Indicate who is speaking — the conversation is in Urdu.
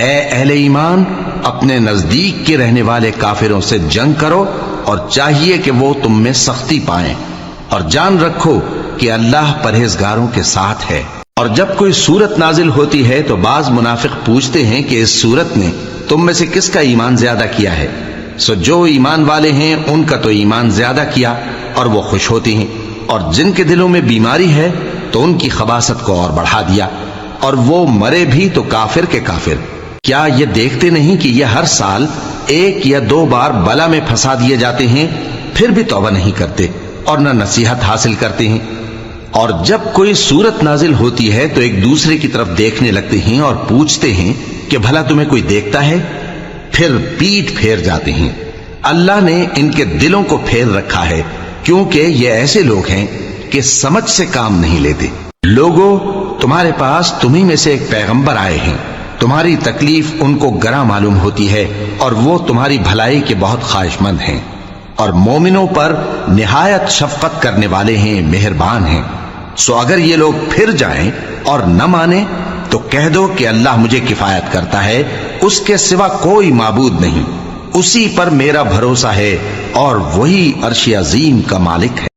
Speaker 1: اے اہل ایمان، اپنے نزدیک کے رہنے والے کافروں سے جنگ کرو اور چاہیے کہ وہ تم میں سختی پائیں، اور جان رکھو کہ اللہ پرہیزگاروں کے ساتھ ہے۔ اور جب کوئی سورت نازل ہوتی ہے تو بعض منافق پوچھتے ہیں کہ اس سورت نے تم میں سے کس کا ایمان زیادہ کیا ہے؟ سو جو ایمان والے ہیں ان کا تو ایمان زیادہ کیا اور وہ خوش ہوتے ہیں، اور جن کے دلوں میں بیماری ہے تو ان کی خباثت کو اور بڑھا دیا، اور وہ مرے بھی تو کافر کے کافر۔ کیا یہ دیکھتے نہیں کہ یہ ہر سال 1 یا 2 بار بلا میں پھنسا دیے جاتے ہیں، پھر بھی توبہ نہیں کرتے اور نہ نصیحت حاصل کرتے ہیں؟ اور جب کوئی سورت نازل ہوتی ہے تو ایک دوسرے کی طرف دیکھنے لگتے ہیں اور پوچھتے ہیں کہ بھلا تمہیں کوئی دیکھتا ہے؟ پھر پیٹ پھیر جاتے ہیں۔ اللہ نے ان کے دلوں کو پھیر رکھا ہے، کیونکہ یہ ایسے لوگ ہیں کہ سمجھ سے کام نہیں لیتے۔ لوگو، تمہارے پاس تمہیں میں سے ایک پیغمبر آئے ہیں، تمہاری تکلیف ان کو گراں معلوم ہوتی ہے اور وہ تمہاری بھلائی کے بہت خواہش مند ہیں، اور مومنوں پر نہایت شفقت کرنے والے ہیں، مہربان ہیں۔ سو اگر یہ لوگ پھر جائیں اور نہ مانیں تو کہہ دو کہ اللہ مجھے کفایت کرتا ہے، اس کے سوا کوئی معبود نہیں، اسی پر میرا بھروسہ ہے اور وہی عرش عظیم کا مالک ہے۔